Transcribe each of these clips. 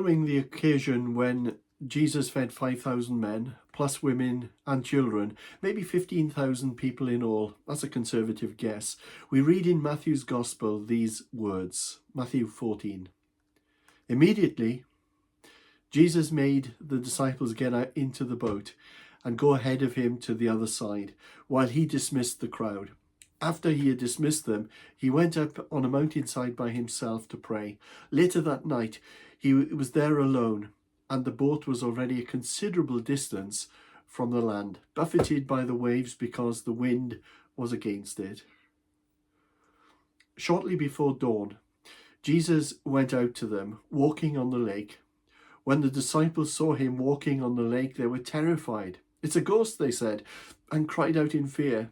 following the occasion when Jesus fed 5,000 men, plus women and children, maybe 15,000 people in all, that's a conservative guess, we read in Matthew's Gospel these words, Matthew 14. Immediately, Jesus made the disciples get out into the boat and go ahead of him to the other side, while he dismissed the crowd. After he had dismissed them, he went up on a mountainside by himself to pray. Later that night, he was there alone, and the boat was already a considerable distance from the land, buffeted by the waves because the wind was against it. Shortly before dawn, Jesus went out to them, walking on the lake. When the disciples saw him walking on the lake, they were terrified. "It's a ghost," they said, and cried out in fear.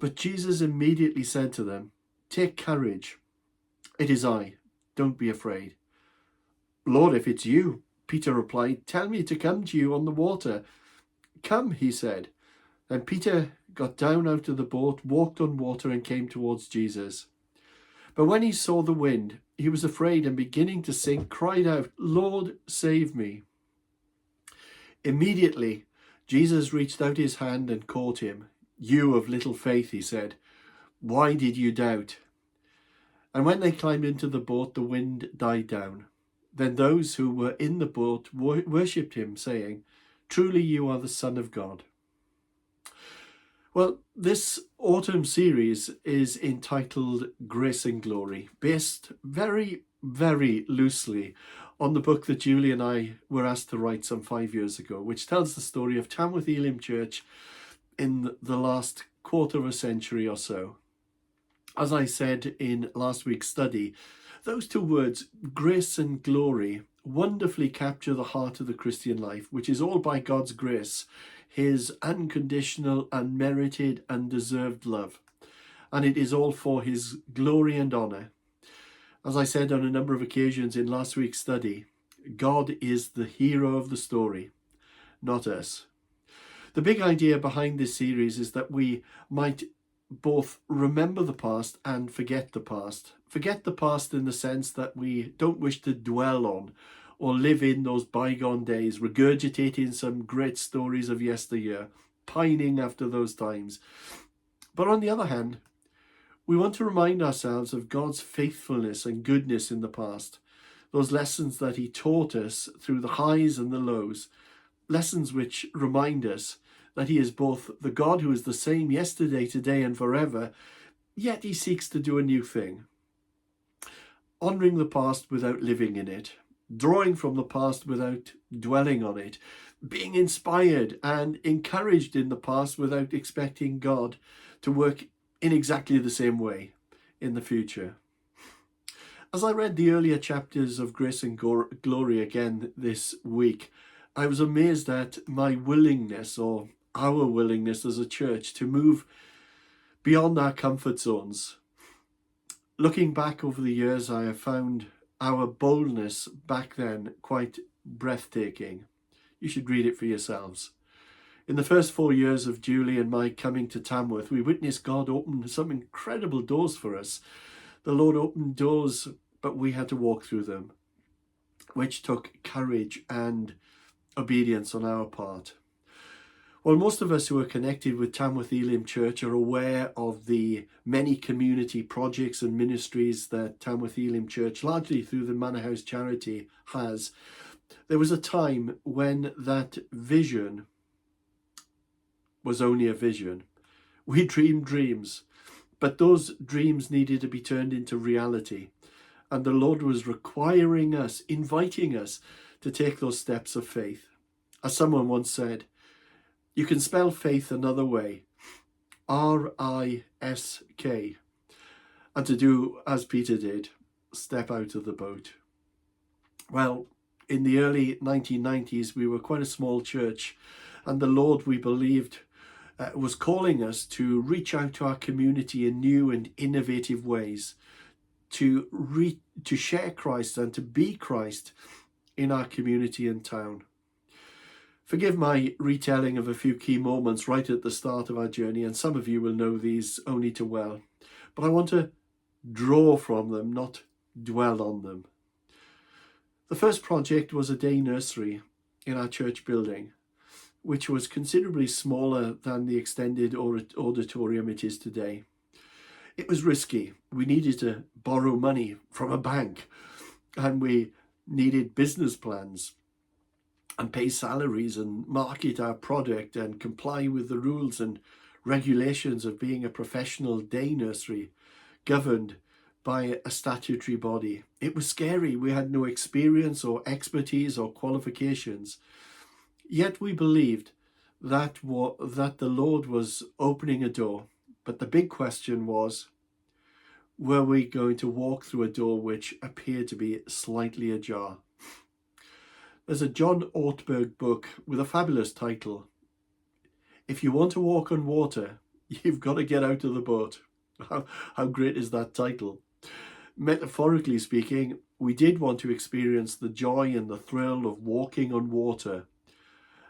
But Jesus immediately said to them, "Take courage. It is I. Don't be afraid." "Lord, if it's you," Peter replied, "tell me to come to you on the water." "Come," he said. Then Peter got down out of the boat, walked on water, and came towards Jesus. But when he saw the wind, he was afraid, and beginning to sink, cried out, "Lord, save me." Immediately, Jesus reached out his hand and caught him. "You of little faith," he said, "why did you doubt?" And when they climbed into the boat, the wind died down. Then those who were in the boat worshipped him, saying, "Truly you are the Son of God." Well, this autumn series is entitled Grace and Glory, based very, very loosely on the book that Julie and I were asked to write some 5 years ago, which tells the story of Tamworth Elim Church in the last quarter of a century or so. As I said in last week's study, those two words, grace and glory, wonderfully capture the heart of the Christian life, which is all by God's grace, his unconditional, unmerited, undeserved love. And it is all for his glory and honour. As I said on a number of occasions in last week's study, God is the hero of the story, not us. The big idea behind this series is that we might both remember the past and forget the past. Forget the past in the sense that we don't wish to dwell on or live in those bygone days, regurgitating some great stories of yesteryear, pining after those times. But on the other hand, we want to remind ourselves of God's faithfulness and goodness in the past, those lessons that he taught us through the highs and the lows, lessons which remind us that he is both the God who is the same yesterday, today, and forever, yet he seeks to do a new thing. Honouring the past without living in it, drawing from the past without dwelling on it, being inspired and encouraged in the past without expecting God to work in exactly the same way in the future. As I read the earlier chapters of Grace and Glory again this week, I was amazed at my willingness, or our willingness as a church, to move beyond our comfort zones. Looking back over the years, I have found our boldness back then quite breathtaking. You should read it for yourselves. In the first 4 years of Julie and my coming to Tamworth, we witnessed God open some incredible doors for us. The Lord opened doors, but we had to walk through them, which took courage and obedience on our part. Well, most of us who are connected with Tamworth Elim Church are aware of the many community projects and ministries that Tamworth Elim Church, largely through the Manor House charity, has. There was a time when that vision was only a vision. We dreamed dreams, but those dreams needed to be turned into reality. And the Lord was requiring us, inviting us to take those steps of faith. As someone once said, you can spell faith another way, R-I-S-K, and to do as Peter did, step out of the boat. Well, in the early 1990s, we were quite a small church, and the Lord, we believed, was calling us to reach out to our community in new and innovative ways, to share Christ and to be Christ in our community and town. Forgive my retelling of a few key moments right at the start of our journey, and some of you will know these only too well, but I want to draw from them, not dwell on them. The first project was a day nursery in our church building, which was considerably smaller than the extended auditorium it is today. It was risky. We needed to borrow money from a bank, and we needed business plans and pay salaries and market our product and comply with the rules and regulations of being a professional day nursery governed by a statutory body. It was scary. We had no experience or expertise or qualifications. Yet we believed that the Lord was opening a door. But the big question was, were we going to walk through a door which appeared to be slightly ajar? There's a John Ortberg book with a fabulous title. If you want to walk on water, you've got to get out of the boat. How great is that title? Metaphorically speaking, we did want to experience the joy and the thrill of walking on water.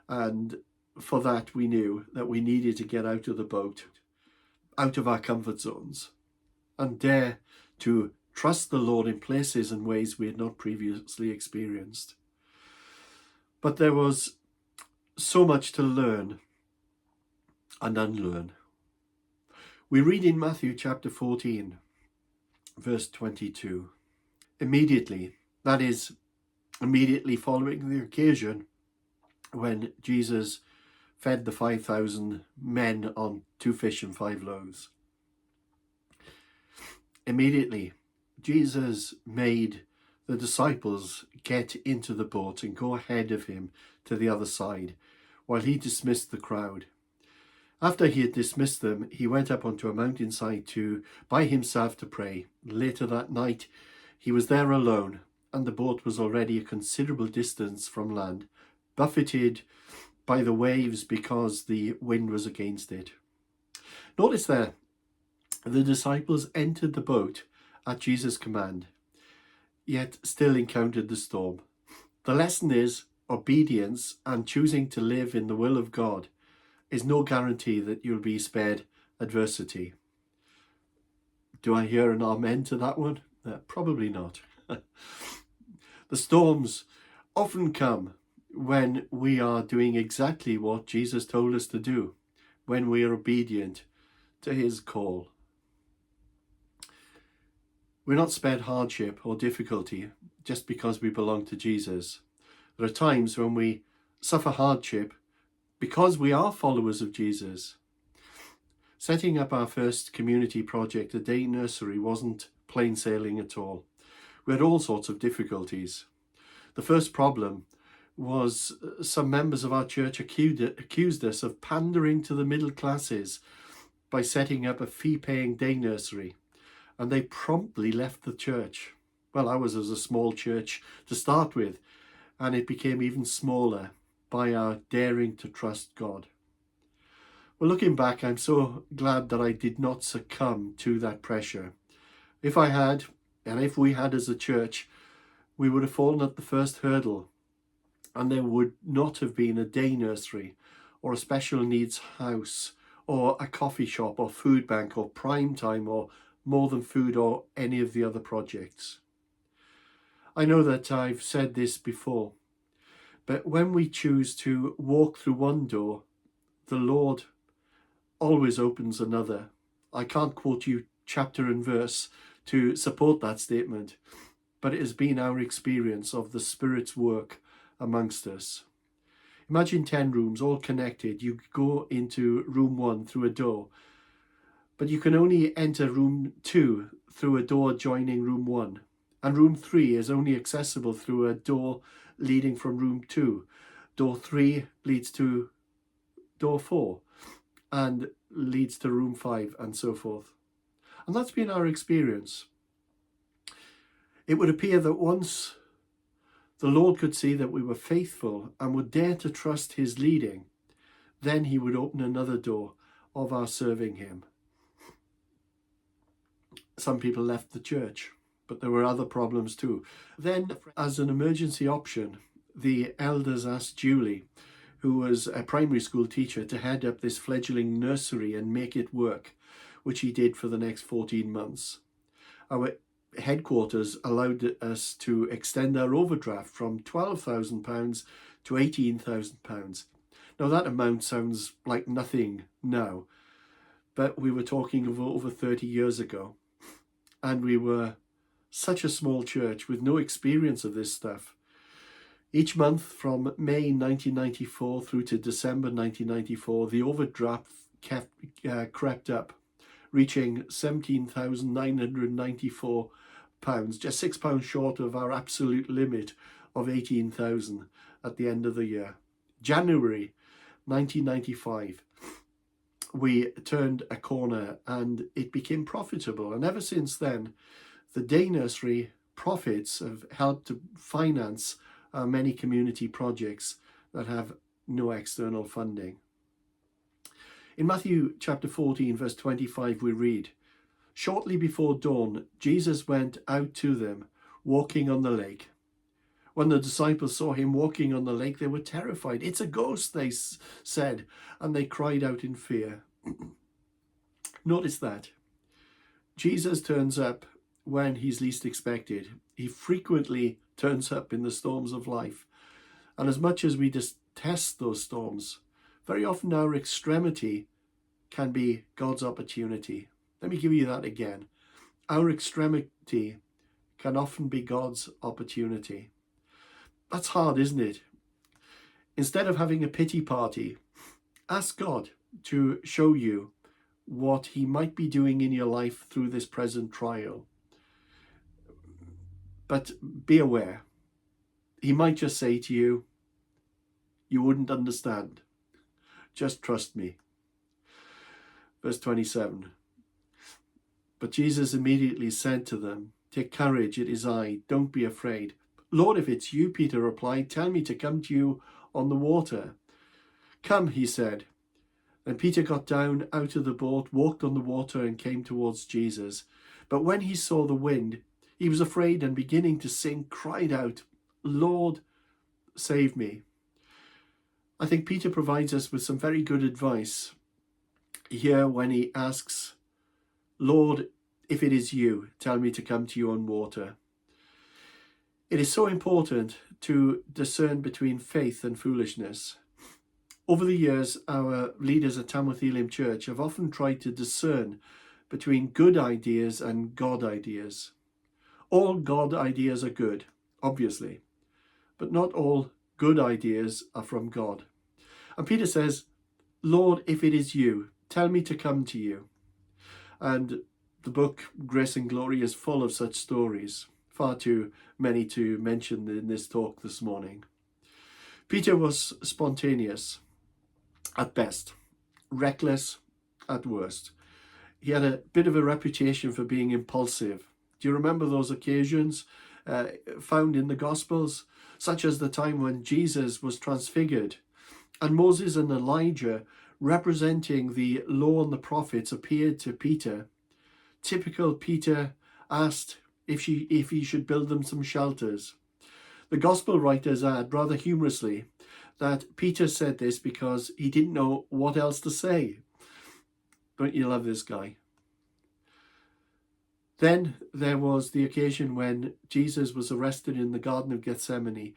And for that, we knew that we needed to get out of the boat, out of our comfort zones, and dare to trust the Lord in places and ways we had not previously experienced. But there was so much to learn and unlearn. We read in Matthew chapter 14, verse 22. Immediately, that is, immediately following the occasion when Jesus fed the 5,000 men on 2 fish and 5 loaves. Immediately, Jesus made the disciples get into the boat and go ahead of him to the other side while he dismissed the crowd. After he had dismissed them, he went up onto a mountainside by himself to pray. Later that night, he was there alone, and the boat was already a considerable distance from land, buffeted by the waves because the wind was against it. Notice there, the disciples entered the boat at Jesus' command, yet still encountered the storm. The lesson is obedience and choosing to live in the will of God is no guarantee that you'll be spared adversity. Do I hear an amen to that one? Probably not. The storms often come when we are doing exactly what Jesus told us to do, when we are obedient to his call. We're not spared hardship or difficulty just because we belong to Jesus. There are times when we suffer hardship because we are followers of Jesus. Setting up our first community project, a day nursery, wasn't plain sailing at all. We had all sorts of difficulties. The first problem was some members of our church accused us of pandering to the middle classes by setting up a fee-paying day nursery, and they promptly left the church. Well, ours was a small church to start with, and it became even smaller by our daring to trust God. Well, looking back, I'm so glad that I did not succumb to that pressure. If I had, and if we had as a church, we would have fallen at the first hurdle, and there would not have been a day nursery or a special needs house or a coffee shop or food bank or prime time or more than food or any of the other projects. I know that I've said this before, but when we choose to walk through one door, the Lord always opens another. I can't quote you chapter and verse to support that statement, but it has been our experience of the Spirit's work amongst us. Imagine 10 rooms all connected. You go into room 1 through a door, but you can only enter room 2 through a door joining room 1. And room 3 is only accessible through a door leading from room 2. Door 3 leads to door 4 and leads to room 5 and so forth. And that's been our experience. It would appear that once the Lord could see that we were faithful and would dare to trust his leading, then he would open another door of our serving him. Some people left the church, but there were other problems too. Then, as an emergency option, the elders asked Julie, who was a primary school teacher, to head up this fledgling nursery and make it work, which he did for the next 14 months. Our headquarters allowed us to extend our overdraft from £12,000 to £18,000. Now that amount sounds like nothing now, but we were talking of over 30 years ago, and we were such a small church with no experience of this stuff. Each month from May 1994 through to December 1994, the overdraft crept up, reaching £17,994, just £6 short of our absolute limit of 18,000 at the end of the year. January 1995, we turned a corner and it became profitable. And ever since then, the day nursery profits have helped to finance many community projects that have no external funding. In Matthew chapter 14, verse 25, we read, "Shortly before dawn, Jesus went out to them, walking on the lake. When the disciples saw him walking on the lake, they were terrified. 'It's a ghost,' they said, and they cried out in fear." Notice that. Jesus turns up when he's least expected. He frequently turns up in the storms of life. And as much as we detest those storms, very often our extremity can be God's opportunity. Let me give you that again. Our extremity can often be God's opportunity. That's hard, isn't it? Instead of having a pity party, ask God to show you what he might be doing in your life through this present trial. But be aware, he might just say to you, "You wouldn't understand. Just trust me." Verse 27, "But Jesus immediately said to them, 'Take courage, it is I, don't be afraid.' 'Lord, if it's you,' Peter replied, 'tell me to come to you on the water.' 'Come,' he said. Then Peter got down out of the boat, walked on the water and came towards Jesus. But when he saw the wind, he was afraid and beginning to sink, cried out, 'Lord, save me.'" I think Peter provides us with some very good advice here when he asks, "Lord, if it is you, tell me to come to you on water." It is so important to discern between faith and foolishness. Over the years, our leaders at Tamworth Elim Church have often tried to discern between good ideas and God ideas. All God ideas are good, obviously, but not all good ideas are from God. And Peter says, "Lord, if it is you, tell me to come to you." And the book Grace and Glory is full of such stories, far too many to mention in this talk this morning. Peter was spontaneous at best, reckless at worst. He had a bit of a reputation for being impulsive. Do you remember those occasions found in the Gospels, such as the time when Jesus was transfigured and Moses and Elijah, representing the law and the prophets, appeared to Peter? Typical Peter asked if he should build them some shelters. The Gospel writers add, rather humorously, that Peter said this because he didn't know what else to say. Don't you love this guy? Then there was the occasion when Jesus was arrested in the Garden of Gethsemane.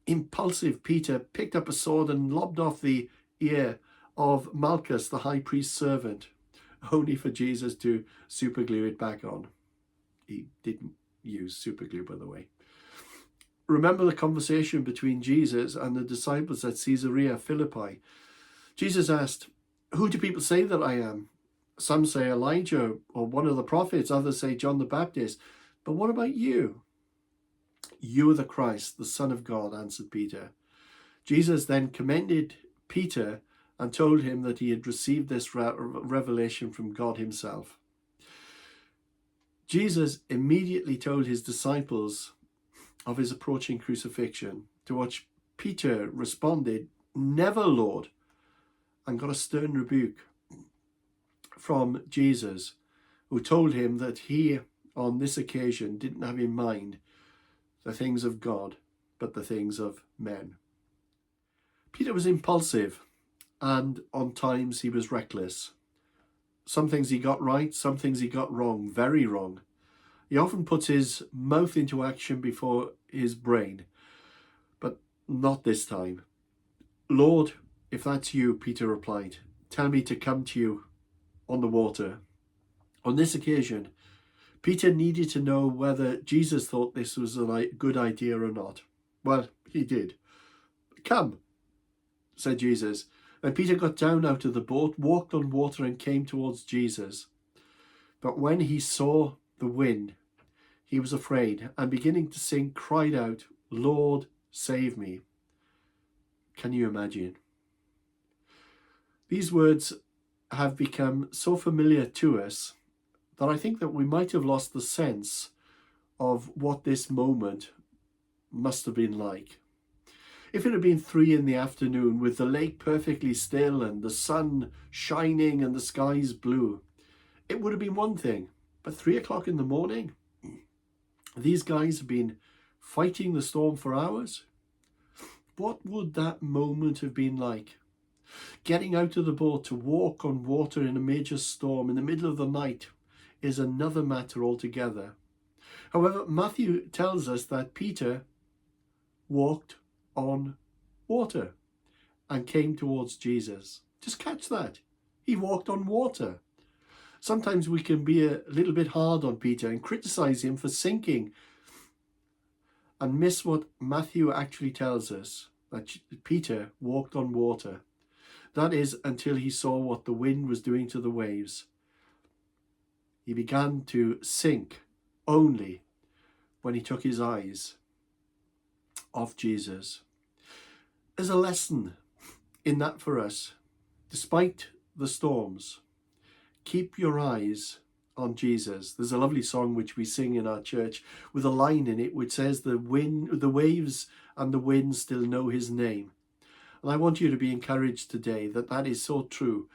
Impulsive Peter, picked up a sword and lobbed off the ear of Malchus, the high priest's servant, only for Jesus to superglue it back on. He didn't use superglue, by the way. Remember the conversation between Jesus and the disciples at Caesarea Philippi. Jesus asked, "Who do people say that I am? Some say Elijah or one of the prophets, others say John the Baptist. But what about you?" "You are the Christ, the Son of God," answered Peter. Jesus then commended Peter and told him that he had received this revelation from God himself. Jesus immediately told his disciples of his approaching crucifixion, to which Peter responded, "Never, Lord," and got a stern rebuke from Jesus, who told him that he, on this occasion, didn't have in mind the things of God, but the things of men. Peter was impulsive, and on times he was reckless. Some things he got right, some things he got wrong, very wrong. He often puts his mouth into action before his brain, but not this time. Lord, if that's you, Peter replied, tell me to come to you on the water. On this occasion, Peter needed to know whether Jesus thought this was a good idea or not. Well, he did. Come, said Jesus. And Peter got down out of the boat, walked on water, and came towards Jesus. But when he saw the wind, he was afraid, and beginning to sink, cried out, Lord, save me. Can you imagine? These words have become so familiar to us that I think that we might have lost the sense of what this moment must have been like. If it had been 3 p.m. with the lake perfectly still and the sun shining and the skies blue, it would have been one thing. But 3 o'clock in the morning, these guys have been fighting the storm for hours. What would that moment have been like? Getting out of the boat to walk on water in a major storm in the middle of the night is another matter altogether. However, Matthew tells us that Peter walked on water and came towards Jesus. Just catch that. He walked on water. Sometimes we can be a little bit hard on Peter and criticize him for sinking and miss what Matthew actually tells us, that Peter walked on water. That is, until he saw what the wind was doing to the waves. He began to sink only when he took his eyes off Jesus. There's a lesson in that for us. Despite the storms, keep your eyes on Jesus. There's a lovely song which we sing in our church with a line in it which says the waves and the wind still know his name. And I want you to be encouraged today that that is so true.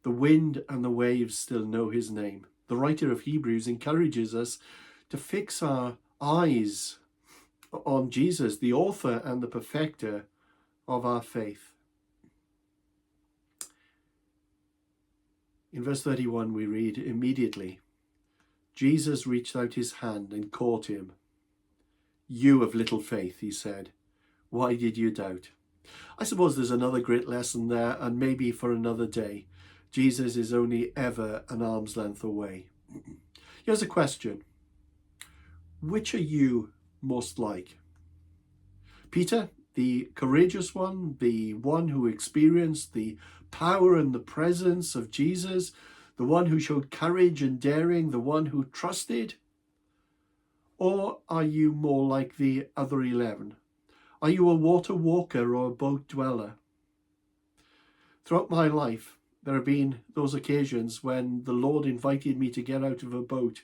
The wind and the waves still know his name. The writer of Hebrews encourages us to fix our eyes on Jesus, the author and the perfecter of our faith. In verse 31 we read, immediately, Jesus reached out his hand and caught him. You of little faith, he said, why did you doubt? I suppose there's another great lesson there, and maybe for another day. Jesus is only ever an arm's length away. Here's a question. Which are you most like? Peter, the courageous one, the one who experienced the power and the presence of Jesus, the one who showed courage and daring, the one who trusted? Or are you more like the other 11? Are you a water walker or a boat dweller? Throughout my life, there have been those occasions when the Lord invited me to get out of a boat,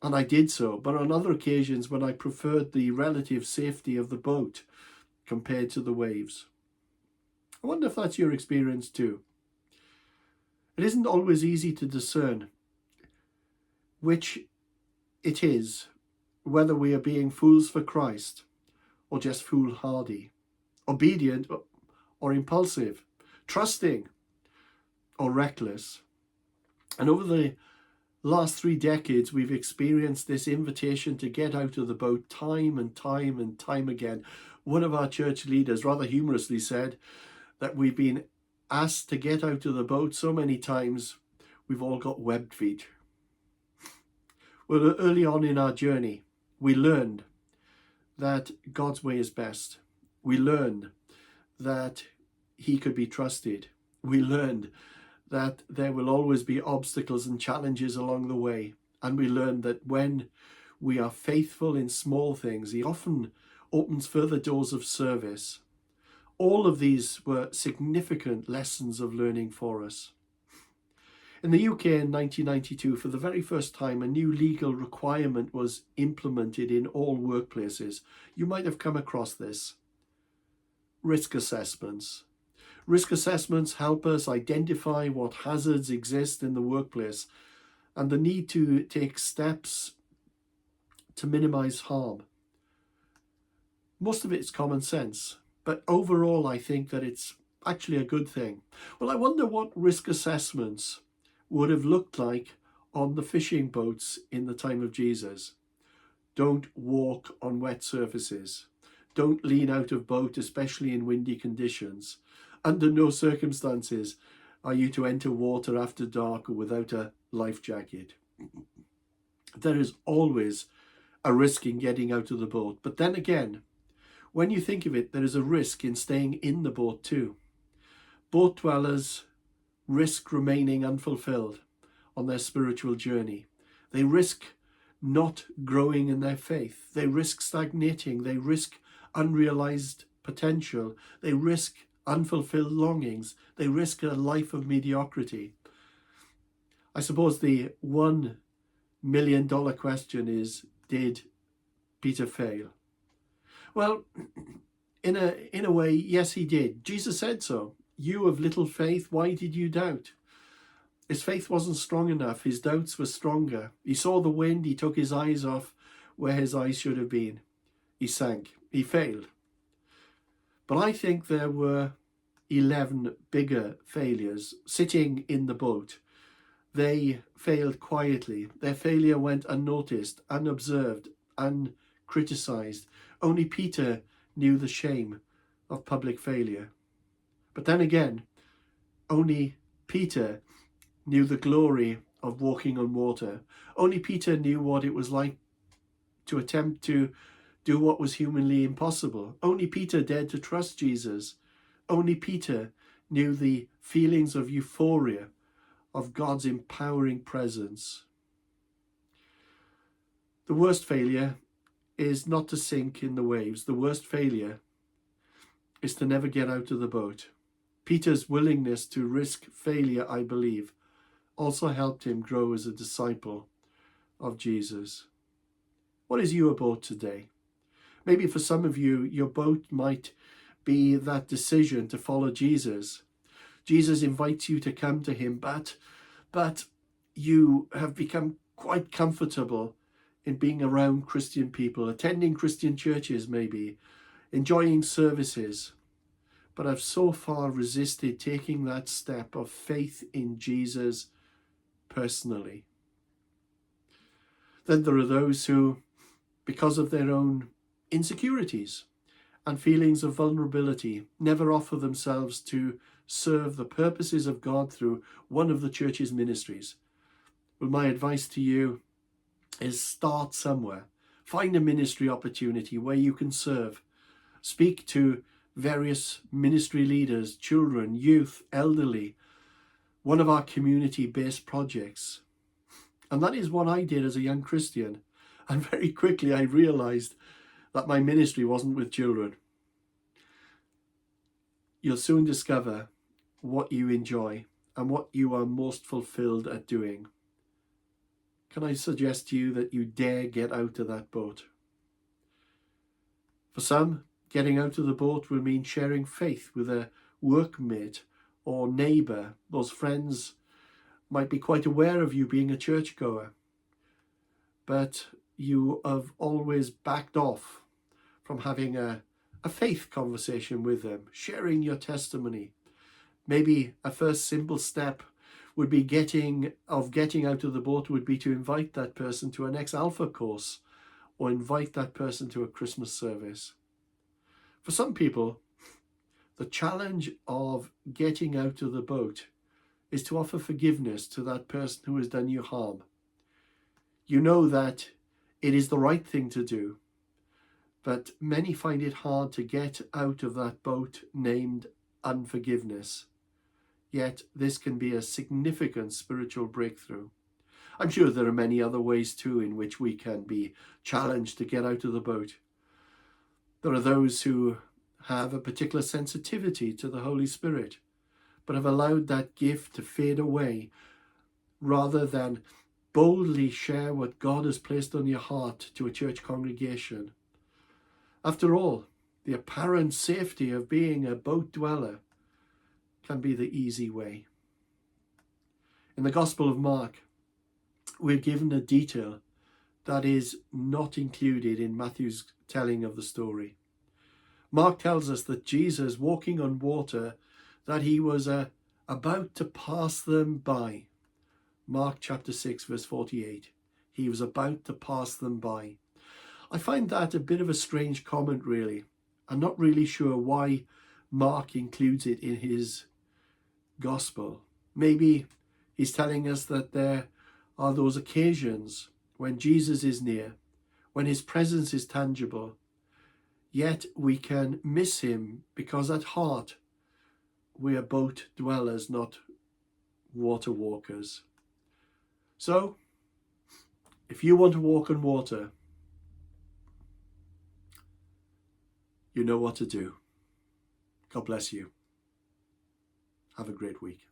and I did so, but on other occasions when I preferred the relative safety of the boat compared to the waves. I wonder if that's your experience too. It isn't always easy to discern which it is, whether we are being fools for Christ or just foolhardy, obedient or impulsive, trusting or reckless. And over the last 3 decades, we've experienced this invitation to get out of the boat time and time and time again. One of our church leaders rather humorously said that we've been asked to get out of the boat so many times, we've all got webbed feet. Well, early on in our journey, we learned that God's way is best. We learned that he could be trusted. We learned that there will always be obstacles and challenges along the way. And we learned that when we are faithful in small things, he often opens further doors of service. All of these were significant lessons of learning for us. In the UK in 1992, for the very first time, a new legal requirement was implemented in all workplaces. You might have come across this. Risk assessments. Risk assessments help us identify what hazards exist in the workplace and the need to take steps to minimize harm. Most of it's common sense, but overall I think that it's actually a good thing. Well, I wonder what risk assessments would have looked like on the fishing boats in the time of Jesus. Don't walk on wet surfaces. Don't lean out of boat, especially in windy conditions. Under no circumstances are you to enter water after dark or without a life jacket. There is always a risk in getting out of the boat. But then again, when you think of it, there is a risk in staying in the boat too. Boat dwellers risk remaining unfulfilled on their spiritual journey. They risk not growing in their faith. They risk stagnating. They risk unrealized potential. They risk unfulfilled longings. They risk a life of mediocrity. I suppose the $1 million question is, did Peter fail? Well, in a way, yes, he did. Jesus said so. You of little faith, why did you doubt? His faith wasn't strong enough. His doubts were stronger. He saw the wind. He took his eyes off where his eyes should have been. He sank. He failed. But I think there were 11 bigger failures sitting in the boat. They failed quietly. Their failure went unnoticed, unobserved, uncriticized. Only Peter knew the shame of public failure. But then again, only Peter knew the glory of walking on water. Only Peter knew what it was like to attempt to do what was humanly impossible. Only Peter dared to trust Jesus. Only Peter knew the feelings of euphoria of God's empowering presence. The worst failure is not to sink in the waves. The worst failure is to never get out of the boat. Peter's willingness to risk failure, I believe, also helped him grow as a disciple of Jesus. What is your boat today? Maybe for some of you, your boat might be that decision to follow Jesus. Jesus invites you to come to him, but you have become quite comfortable in being around Christian people, attending Christian churches maybe, enjoying services, but I've so far resisted taking that step of faith in Jesus personally. Then there are those who, because of their own insecurities and feelings of vulnerability, never offer themselves to serve the purposes of God through one of the church's ministries. Well, my advice to you is start somewhere. Find a ministry opportunity where you can serve. Speak to various ministry leaders, children, youth, elderly, one of our community-based projects. And that is what I did as a young Christian. And very quickly I realized that my ministry wasn't with children. You'll soon discover what you enjoy and what you are most fulfilled at doing. Can I suggest to you that you dare get out of that boat? For some, getting out of the boat will mean sharing faith with a workmate or neighbour. Those friends might be quite aware of you being a churchgoer, but you have always backed off from having a faith conversation with them, sharing your testimony. Maybe a first simple step would be getting out of the boat would be to invite that person to an ex-Alpha course or invite that person to a Christmas service. For some people, the challenge of getting out of the boat is to offer forgiveness to that person who has done you harm. You know that it is the right thing to do, but many find it hard to get out of that boat named unforgiveness. Yet this can be a significant spiritual breakthrough. I'm sure there are many other ways too in which we can be challenged to get out of the boat. There are those who have a particular sensitivity to the Holy Spirit, but have allowed that gift to fade away rather than boldly share what God has placed on your heart to a church congregation. After all, the apparent safety of being a boat dweller can be the easy way. In the Gospel of Mark, we're given a detail that is not included in Matthew's telling of the story. Mark tells us that Jesus, walking on water, that he was about to pass them by. Mark chapter 6, verse 48. He was about to pass them by. I find that a bit of a strange comment, really. I'm not really sure why Mark includes it in his gospel. Maybe he's telling us that there are those occasions when Jesus is near, when his presence is tangible, yet we can miss him because at heart we are boat dwellers, not water walkers. So, if you want to walk on water, you know what to do. God bless you. Have a great week.